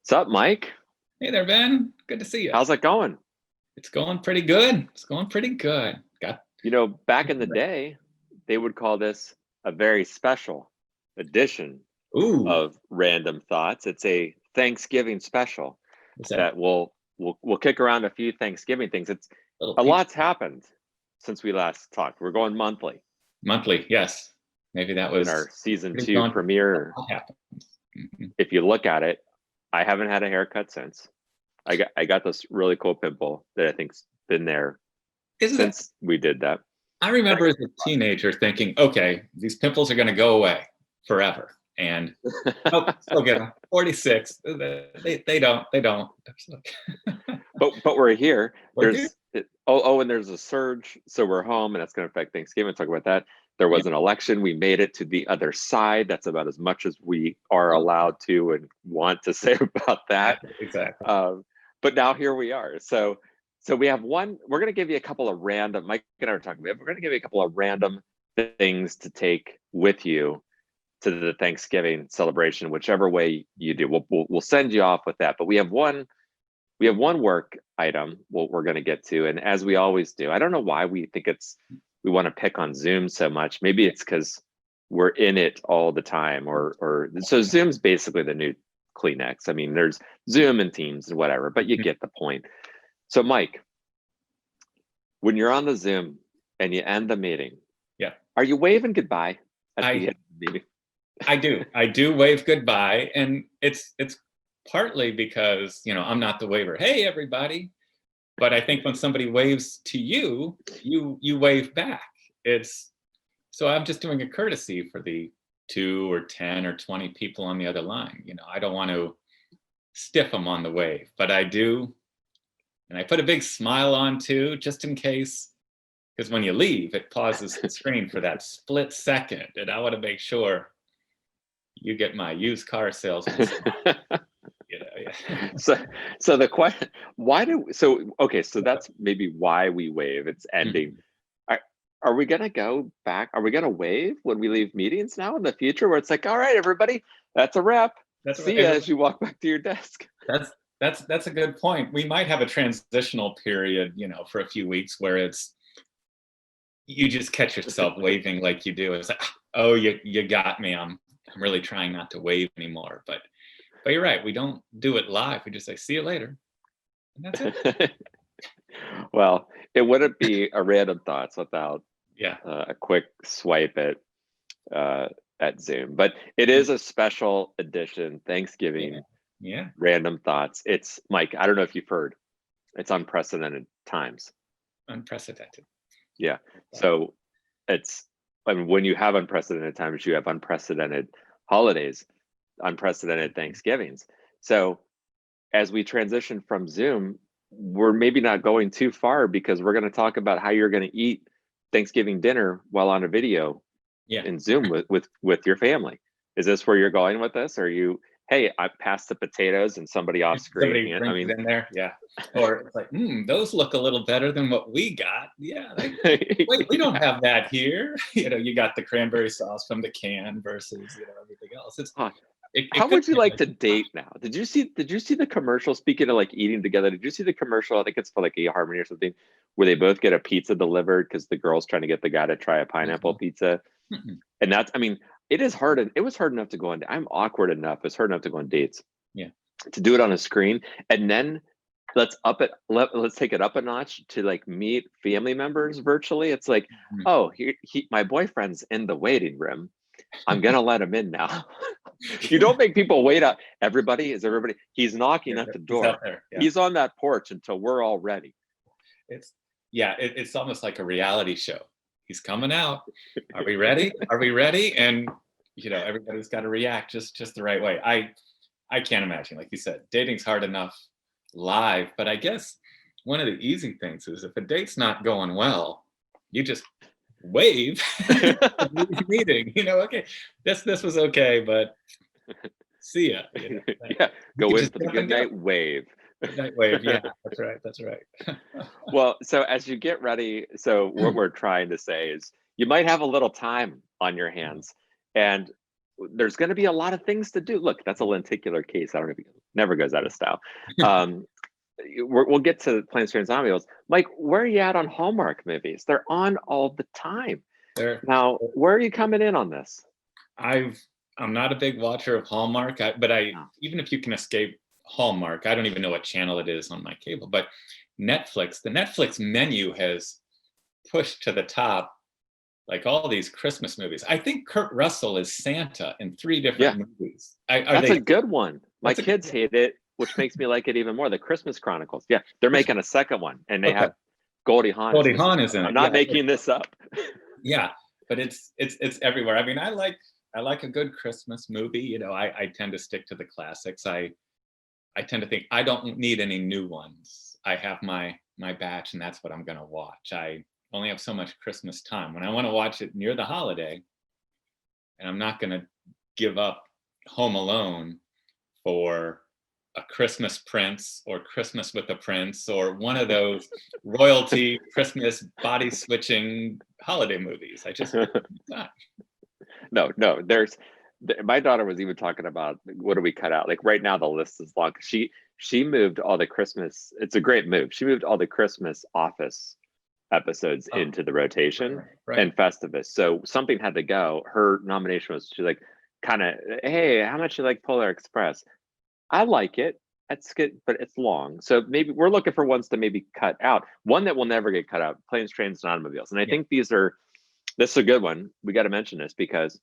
What's up, Mike? Hey there, Ben. Good to see you. How's it going? It's going pretty good. It's going pretty good. Got Back in the day, they would call this a very special edition ooh, of Random Thoughts. It's a Thanksgiving special is that that we'll kick around a few Thanksgiving things. It's little a peek lot's happened since we last talked. We're going monthly monthly? Yes, maybe that in our was season pretty two gone. premiere. What happened? Mhm. If you look at it, I haven't had a haircut since. I got this really cool pimple that I think's been there Isn't it? since we did that. I remember as a teenager thinking, okay, these pimples are going to go away forever, and nope, still get them. 46. They don't. They don't. but we're here. We're here. And there's a surge, so we're home, and that's going to affect Thanksgiving. Talk about that. There Yeah. was an election. We made it to the other side. That's about as much as we are allowed to and want to say about that. Exactly. But now here we are. So we have one. We're going to give you a couple of random. Mike and I were talking about. We're going to give you a couple of random things to take with you to the Thanksgiving celebration, whichever way you do. We'll send you off with that. But we have one work item what we're going to get to, and as we always do, I don't know why we want to pick on Zoom so much. Maybe it's because we're in it all the time, or so Zoom's basically the new Kleenex. I mean, there's Zoom and Teams and whatever, but you get the point. So Mike, when you're on the Zoom and you end the meeting, Yeah. are you waving goodbye at I the end of the meeting? I do. I do wave goodbye, and it's partly because I'm not the waver. Hey, everybody! But I think when somebody waves to you, you wave back. It's so I'm just doing a courtesy for the 2 or 10 or 20 people on the other line. I don't want to stiff them on the wave, but I do, and I put a big smile on too, just in case. Because when you leave, it pauses the screen for that split second, and I want to make sure you get my used car salesman. Yeah. So the question, so that's maybe why we wave. It's ending. Are we gonna go back? Are we gonna wave when we leave meetings now in the future, where it's like, all right, everybody, that's a wrap. See you as you walk back to your desk. That's a good point. We might have a transitional period, for a few weeks where it's you just catch yourself waving like you do. It's like, oh, you got me. I'm really trying not to wave anymore, but you're right. We don't do it live. We just say, see you later. And that's it. Well, it wouldn't be a random thoughts without a quick swipe at Zoom. But it is a special edition Thanksgiving random thoughts. It's Mike, I don't know if you've heard, it's unprecedented times. Unprecedented. Yeah. So when you have unprecedented times, you have unprecedented holidays, unprecedented Thanksgivings. So as we transition from Zoom, we're maybe not going too far, because we're going to talk about how you're going to eat Thanksgiving dinner while on a video in Zoom with your family. Is this where you're going with this? Or hey, I passed the potatoes and somebody off screen. Somebody in there, or it's like, those look a little better than what we got. Yeah, wait, we don't have that here. You got the cranberry sauce from the can versus everything else. How would you like to date now? Did you see the commercial? Speaking of like eating together, did you see the commercial? I think it's for like eHarmony or something, where they both get a pizza delivered because the girl's trying to get the guy to try a pineapple pizza. And it is hard. It was hard enough to go on. I'm awkward enough. It's hard enough to go on dates. Yeah. To do it on a screen, and then let's take it up a notch to like meet family members virtually. It's like, oh, my boyfriend's in the waiting room. I'm gonna let him in now. You don't make people wait up. Is everybody? He's knocking at the door. He's on that porch until we're all ready. It's almost like a reality show. He's coming out. Are we ready? Are we ready? And everybody's got to react just the right way. I can't imagine, like you said, dating's hard enough live, but I guess one of the easy things is if a date's not going well, you just wave meeting. Okay, this was okay, but see ya. Go in for the good night wave. Good night wave. Yeah, that's right. Well, so as you get ready, so what we're trying to say is you might have a little time on your hands, and there's going to be a lot of things to do. Look, that's a lenticular case. I don't know if it never goes out of style. We'll get to Planes, Trains, and Automobiles. Mike, where are you at on Hallmark movies? They're on all the time. Now, where are you coming in on this? I'm not a big watcher of Hallmark, but even if you can escape Hallmark, I don't even know what channel it is on my cable, but Netflix, the Netflix menu has pushed to the top like all these Christmas movies. I think Kurt Russell is Santa in 3 different movies. That's a good one. My kids hate it, which makes me like it even more. The Christmas Chronicles. Yeah, they're making a second one, and they have Goldie Hawn. Goldie Hawn is in it. I'm not making this up. Yeah, but it's everywhere. I mean, I like a good Christmas movie. You know, I tend to stick to the classics. I tend to think I don't need any new ones. I have my batch, and that's what I'm going to watch. I only have so much Christmas time. When I want to watch it near the holiday, and I'm not going to give up Home Alone for a Christmas Prince or Christmas with the Prince or one of those royalty Christmas body switching holiday movies. I just not. No, my daughter was even talking about what do we cut out? Like right now the list is long. She moved all the Christmas. It's a great move. She moved all the Christmas Office episodes into the rotation and Festivus. So something had to go. Her nomination was, she's like, kind of, hey, how much you like Polar Express? I like it. It's good, but it's long. So maybe we're looking for ones to maybe cut out. One that will never get cut out, Planes, Trains, and Automobiles. And I think this is a good one. We got to mention this because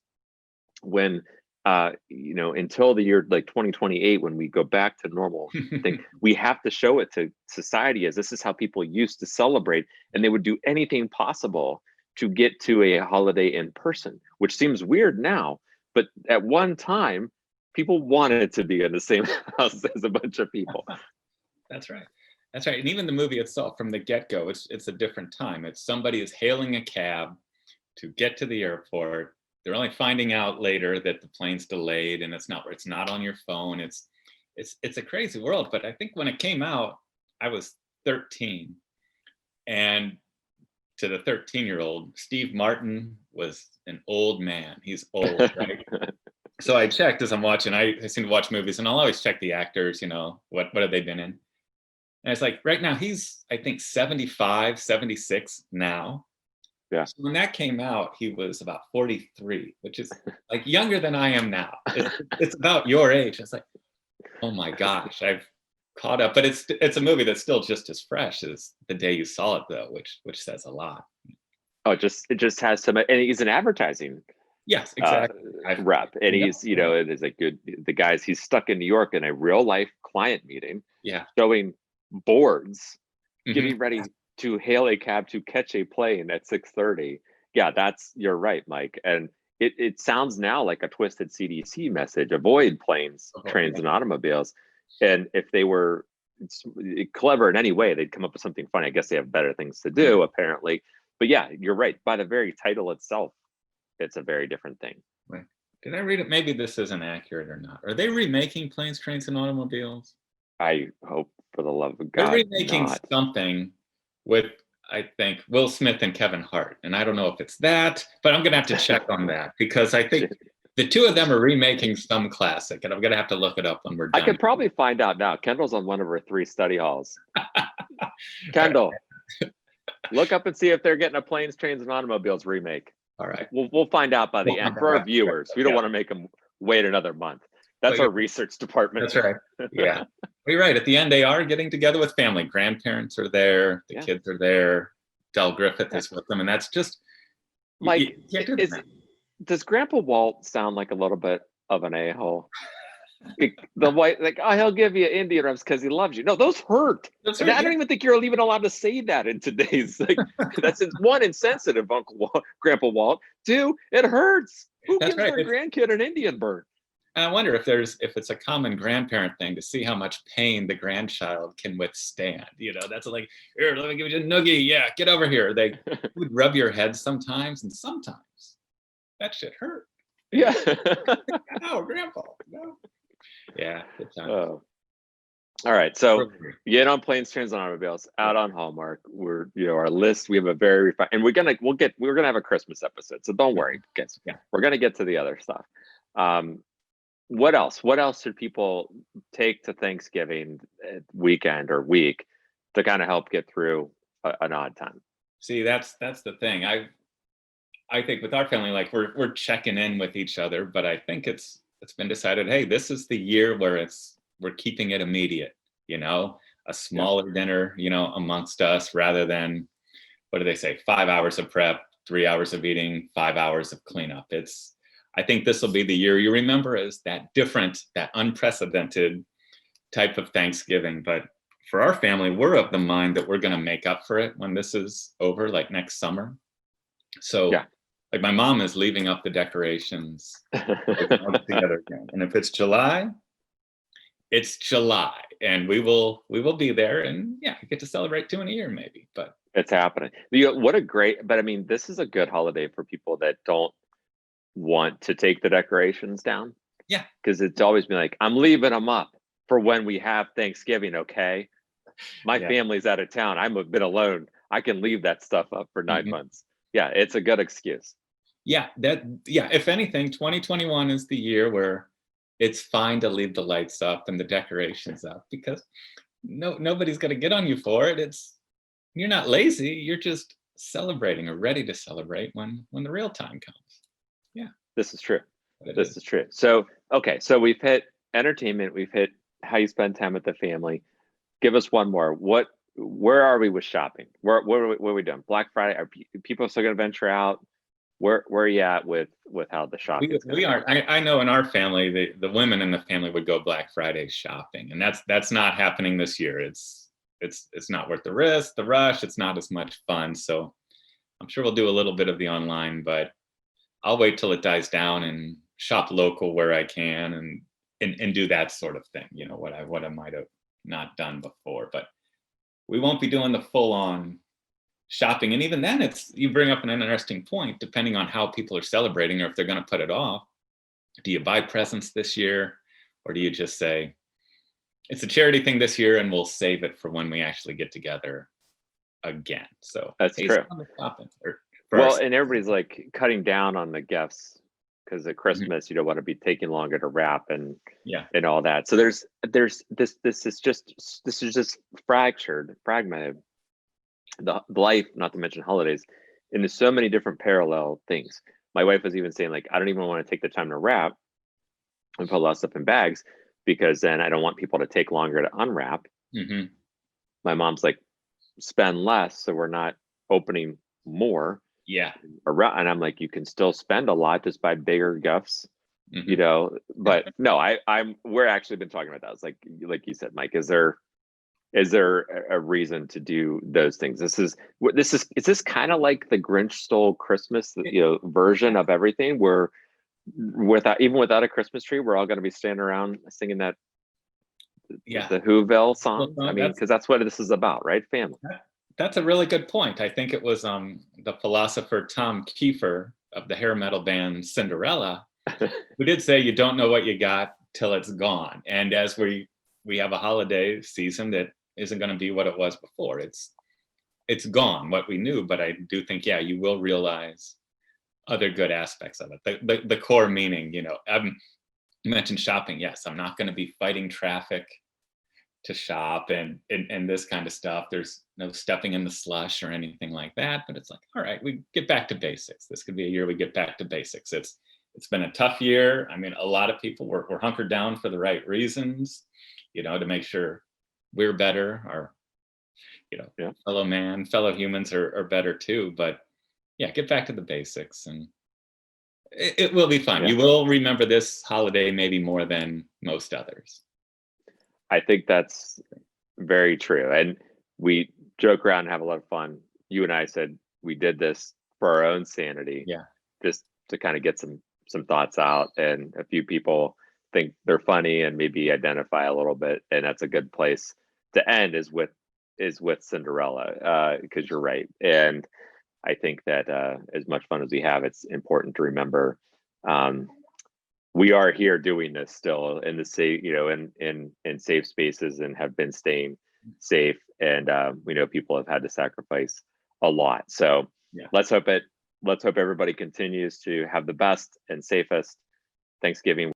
when until the year like 2028, when we go back to normal thing, we have to show it to society as this is how people used to celebrate, and they would do anything possible to get to a holiday in person, which seems weird now, but at one time people wanted to be in the same house as a bunch of people. That's right. And even the movie itself, from the get-go, it's a different time. It's somebody is hailing a cab to get to the airport. They're only finding out later that the plane's delayed, and it's not on your phone. It's a crazy world. But I think when it came out, I was 13, and to the 13-year-old, Steve Martin was an old man. He's old, right? So I checked as I'm watching. I seem to watch movies, and I'll always check the actors. You know, what have they been in? And it's like right now he's, I think, 75, 76 now. Yeah. So when that came out, he was about 43, which is like younger than I am now. It's about your age. It's like, oh my gosh, I've caught up. But it's a movie that's still just as fresh as the day you saw it, though, which says a lot. Oh, it just has some, and he's an advertising. Yes, exactly. Rep, and he's it is a good. The guys, he's stuck in New York in a real life client meeting. Yeah, showing boards, getting ready to hail a cab to catch a plane at 6:30. Yeah, you're right, Mike. And it sounds now like a twisted CDC message: avoid planes, trains, and automobiles. And if they were clever in any way, they'd come up with something funny. I guess they have better things to do, apparently. But yeah, you're right. By the very title itself, it's a very different thing. Right. Did I read it? Maybe this isn't accurate or not. Are they remaking Planes, Trains, and Automobiles? I hope, for the love of God, they're remaking something with, I think, Will Smith and Kevin Hart. And I don't know if it's that, but I'm going to have to check on that because I think the two of them are remaking some classic, and I'm going to have to look it up when we're done. I could probably find out now. Kendall's on one of her 3 study halls. Kendall, look up and see if they're getting a Planes, Trains, and Automobiles remake. All right. We'll find out by the end. For our viewers, we don't want to make them wait another month. That's our research department. That's right. Yeah. You're right. At the end, they are getting together with family. Grandparents are there. The kids are there. Del Griffith is with them. And that's just, Mike, does Grandpa Walt sound like a little bit of an a-hole? The white, like, oh, he'll give you Indian rubs because he loves you. No, those hurt. I don't even think you're even allowed to say that in today's, like, that's one, insensitive, Grandpa Walt. 2, it hurts. Who gives their grandkid an Indian burn? And I wonder if it's a common grandparent thing to see how much pain the grandchild can withstand. You know, that's like, here, let me give you a noogie. Yeah, get over here. They would rub your head sometimes, and sometimes that shit hurt. Yeah. Oh, Grandpa. No. Yeah, good time. Oh. All right, so get on Planes, Trains, and Automobiles, out on Hallmark. We're our list. We have a very refined, and we're gonna have a Christmas episode, so don't worry, guys. Yeah, we're gonna get to the other stuff. What else? What else should people take to Thanksgiving weekend or week to kind of help get through an odd time? See, that's the thing. I think with our family, like we're checking in with each other, but I think it's been decided, hey, this is the year where we're keeping it immediate, you know, a Yeah. smaller dinner, you know, amongst us rather than what do they say, 5 hours of prep, 3 hours of eating, 5 hours of cleanup. I think this will be the year you remember as that different, that unprecedented type of Thanksgiving. But for our family, we're of the mind that we're going to make up for it when this is over, like next summer. So, Yeah. like my mom is leaving up the decorations. We're gonna get together again, and if it's July, it's July, and we will be there, and yeah, we get to celebrate two in a year, maybe. But It's happening. What a great, but I mean, this is a good holiday for people that don't want to take the decorations down, yeah, because it's always been like, I'm leaving them up for when we have Thanksgiving. Okay. My yeah, family's out of town. I'm a bit alone. I can leave that stuff up for 9 months. Yeah. It's a good excuse. yeah. Yeah. If anything, 2021 is the year where it's fine to leave the lights up and the decorations up because nobody's gonna get on you for it. You're not lazy. You're just celebrating or ready to celebrate when the real time comes. Yeah, This is true. but it This is. is true. So, okay. So we've hit entertainment. We've hit how you spend time with the family. Give us one more. Where are we with shopping? What are we doing? Black Friday? Are people still going to venture out? Where are you at with how the We shopping's going we to go? aren't. I know in our family, the women in the family would go Black Friday shopping, and that's not happening this year. It's not worth the risk, the rush. It's not as much fun. So I'm sure we'll do a little bit of the online, but I'll wait till it dies down and shop local where I can and do that sort of thing. You know what I might have not done before, but we won't be doing the full on shopping. And even then, it's you bring up an interesting point. Depending on how people are celebrating or if they're going to put it off, do you buy presents this year, or do you just say it's a charity thing this year and we'll save it for when we actually get together again? So That's hey, true. some shopping or Well, first. and everybody's like cutting down on the gifts because at Mhm. Christmas you don't want to be taking longer to wrap Yeah, and all that. So there's this is just fragmented the life, not to mention holidays, into so many different parallel things. My wife was even saying like, I don't even want to take the time to wrap and put a lot of stuff in bags because then I don't want people to take longer to unwrap. hmm, My mom's like, spend less so we're not opening more yeah, around. And I'm like, you can still spend a lot, just buy bigger gifts, hmm, but no, we're actually been talking about that. It's like you said, Mike, is there a reason to do those things? Is this kind of like the Grinch stole Christmas, version of everything where without a Christmas tree, we're all going to be standing around singing that yeah. the Whoville Well, song. I no, mean, because that's what this is about, right? Family. that's a really good point. I think it was the philosopher Tom Kiefer of the hair metal band Cinderella who did say you don't know what you got till it's gone. And as we have a holiday season that isn't going to be what it was before. It's gone what we knew, but I do think yeah, you will realize other good aspects of it. The core meaning, you mentioned shopping. Yes, I'm not going to be fighting traffic to shop and this kind of stuff. There's no stepping in the slush or anything like that. But it's like, all right, we get back to basics. This could be a year we get back to basics. It's been a tough year. I mean, a lot of people were hunkered down for the right reasons, to make sure we're better. Our Yeah. fellow humans are better too. But yeah, get back to the basics and it will be fun. Yeah. You will remember this holiday maybe more than most others. I think that's very true. And we joke around and have a lot of fun. You and I said we did this for our own sanity, Yeah. just to kind of get some thoughts out. And a few people think they're funny and maybe identify a little bit. And that's a good place to end is with Cinderella, because you're right. And I think that as much fun as we have, it's important to remember um, we are here doing this still in the safe, in safe spaces and have been staying safe. And we know people have had to sacrifice a lot. So Yeah. let's hope everybody continues to have the best and safest Thanksgiving